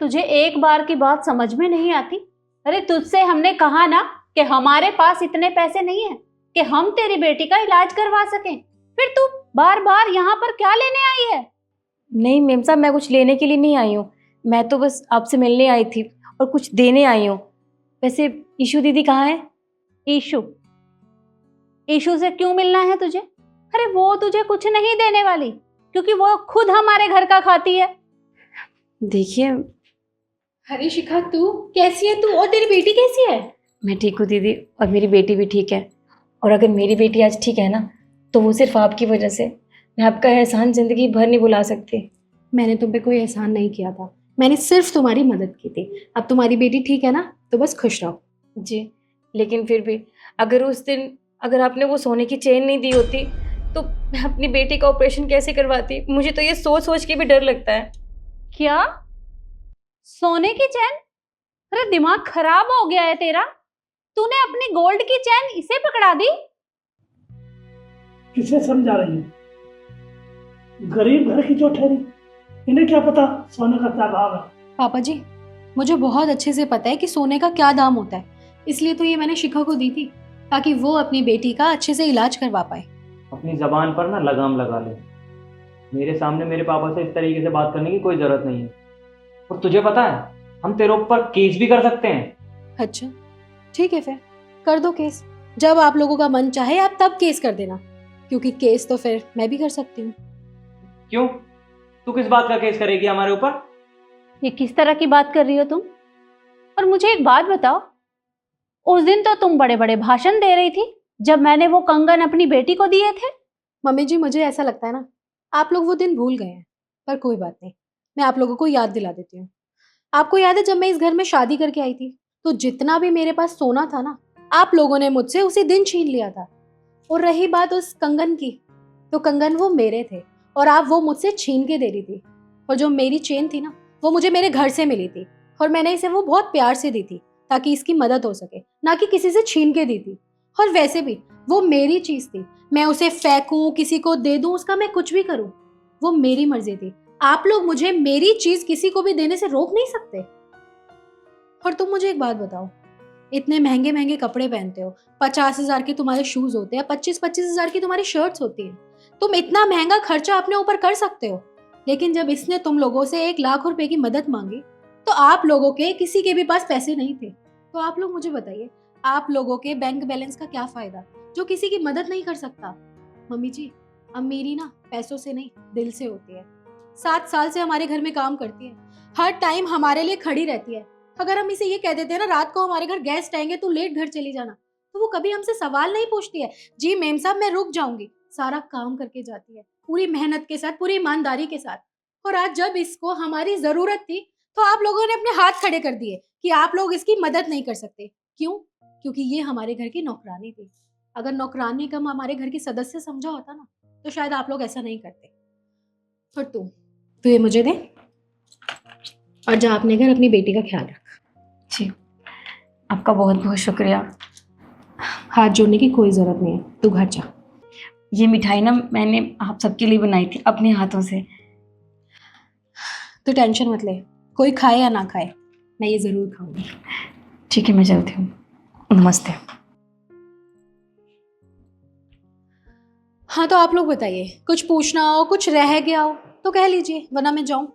तुझे एक बार की बात समझ में नहीं आती? अरे तुझसे हमने कहा ना कि हमारे पास इतने पैसे नहीं है कि हम तेरी बेटी का इलाज करवा सकें। फिर तू बार बार यहाँ पर क्या लेने आई है? नहीं मेम साहब, मैं कुछ लेने के लिए नहीं आई हूँ। मैं तो बस आपसे मिलने आई थी और कुछ देने आई हूँ। वैसे ईशू दीदी कहाँ है? ईशु? ईशु से क्यों मिलना है तुझे? अरे वो तुझे कुछ नहीं देने वाली, क्योंकि वो खुद हमारे घर का खाती है। देखिए, अरे शिखा, तू कैसी है? तू और तेरी बेटी कैसी है? मैं ठीक हूँ दीदी, और मेरी बेटी भी ठीक है। और अगर मेरी बेटी आज ठीक है ना, तो वो सिर्फ आपकी वजह से। मैं आपका एहसान जिंदगी भर नहीं भुला सकती। मैंने तुम पे कोई एहसान नहीं किया था, मैंने सिर्फ तुम्हारी मदद की थी। अब तुम्हारी बेटी ठीक है ना, तो बस खुश रहो। जी, लेकिन फिर भी अगर उस दिन अगर आपने वो सोने की चेन नहीं दी होती, तो मैं अपनी बेटी का ऑपरेशन कैसे करवाती? मुझे तो ये सोच सोच के भी डर लगता है। क्या? सोने की चैन? अरे दिमाग खराब हो गया है तेरा? तूने अपनी गोल्ड की चैन इसे पकड़ा दी? किसे समझा रही है? गरीब घर की जो ठहरी, इन्हें क्या पता सोने का क्या भाव है। पापा जी, मुझे बहुत अच्छे से पता है कि सोने का क्या दाम होता है, इसलिए तो ये मैंने शिखा को दी थी, ताकि वो अपनी बेटी का अच्छे से इलाज करवा पाए। अपनी जबान पर ना लगाम लगा ले। मेरे सामने मेरे पापा से इस तरीके से बात करने की कोई जरूरत नहीं है। और तुझे पता है, हम तेरे ऊपर केस भी कर सकते हैं। अच्छा ठीक है, फिर कर दो केस। जब आप लोगों का मन चाहे आप तब केस कर देना, क्योंकि केस तो फिर मैं भी कर सकती हूँ। क्यों? तू किस बात का केस करेगी हमारे ऊपर? ये किस तरह की बात कर रही हो तुम? और मुझे एक बात बताओ, उस दिन तो तुम बड़े बड़े भाषण दे रही थी जब मैंने वो कंगन अपनी बेटी को दिए थे। मम्मी जी, मुझे ऐसा लगता है ना, आप लोग वो दिन भूल गए हैं, पर कोई बात नहीं, मैं आप लोगों को याद दिला देती हूँ। आपको याद है जब मैं इस घर में शादी करके आई थी, तो जितना भी मेरे पास सोना था ना, आप लोगों ने मुझसे उसी दिन छीन लिया था। और रही बात उस कंगन की, तो कंगन वो मेरे थे और आप वो मुझसे छीन के दे रही थी। और जो मेरी चेन थी ना, वो मुझे मेरे घर से मिली थी, और मैंने इसे वो बहुत प्यार से दी थी ताकि इसकी मदद हो सके, ना कि किसी से छीन के दी थी। और वैसे भी वो मेरी चीज थी, मैं उसे फेंकूं, किसी को दे दूं, उसका मैं कुछ भी करूं, वो मेरी मर्जी थी। आप लोग मुझे मेरी चीज किसी को भी देने से रोक नहीं सकते। और तुम मुझे एक बात बताओ, इतने महंगे महंगे कपड़े पहनते हो, 50,000 के तुम्हारे शूज होते हैं, 25,000 की तुम्हारी शर्ट्स होती हैं, तुम इतना महंगा खर्चा अपने ऊपर कर सकते हो। लेकिन जब इसने तुम लोगों से 1 लाख रुपए की मदद मांगी, तो आप लोगों के किसी के भी पास पैसे नहीं थे। तो आप लोग मुझे बताइए, आप लोगों के बैंक बैलेंस का क्या फायदा जो किसी की मदद नहीं कर सकता। मम्मी जी, अमीरी ना पैसों से नहीं, दिल से होती है। 7 साल से हमारे घर में काम करती है, हर टाइम हमारे लिए खड़ी रहती है। अगर हम इसे ये कह देते हैं ना, रात को हमारे घर गेस्ट आएंगे तो लेट घर चली जाना, तो वो कभी हमसे सवाल नहीं पूछती है, जी मेम साहब मैं रुक जाऊंगी। सारा काम करके जाती है, पूरी मेहनत के साथ, पूरी ईमानदारी के साथ। और आज जब इसको हमारी जरूरत थी, तो आप लोगों ने अपने हाथ खड़े कर दिए कि आप लोग इसकी मदद नहीं कर सकते। क्यों? क्योंकि ये हमारे घर की नौकरानी थी। अगर नौकरानी कम हमारे घर की सदस्य समझा होता ना, तो शायद आप लोग ऐसा नहीं करते। और तू ये मुझे दे, और जा अपने घर अपनी बेटी का ख्याल रख। जी, आपका बहुत बहुत शुक्रिया। हाथ जोड़ने की कोई जरूरत नहीं है, तू घर जा। ये मिठाई ना मैंने आप सबके लिए बनाई थी अपने हाथों से। तू टेंशन मत ले, कोई खाए या ना खाए, मैं ये जरूर खाऊंगी। ठीक है, मैं चलती हूँ। नमस्ते। हाँ तो आप लोग बताइए, कुछ पूछना हो, कुछ रह गया हो तो कह लीजिए, वरना मैं जाऊं।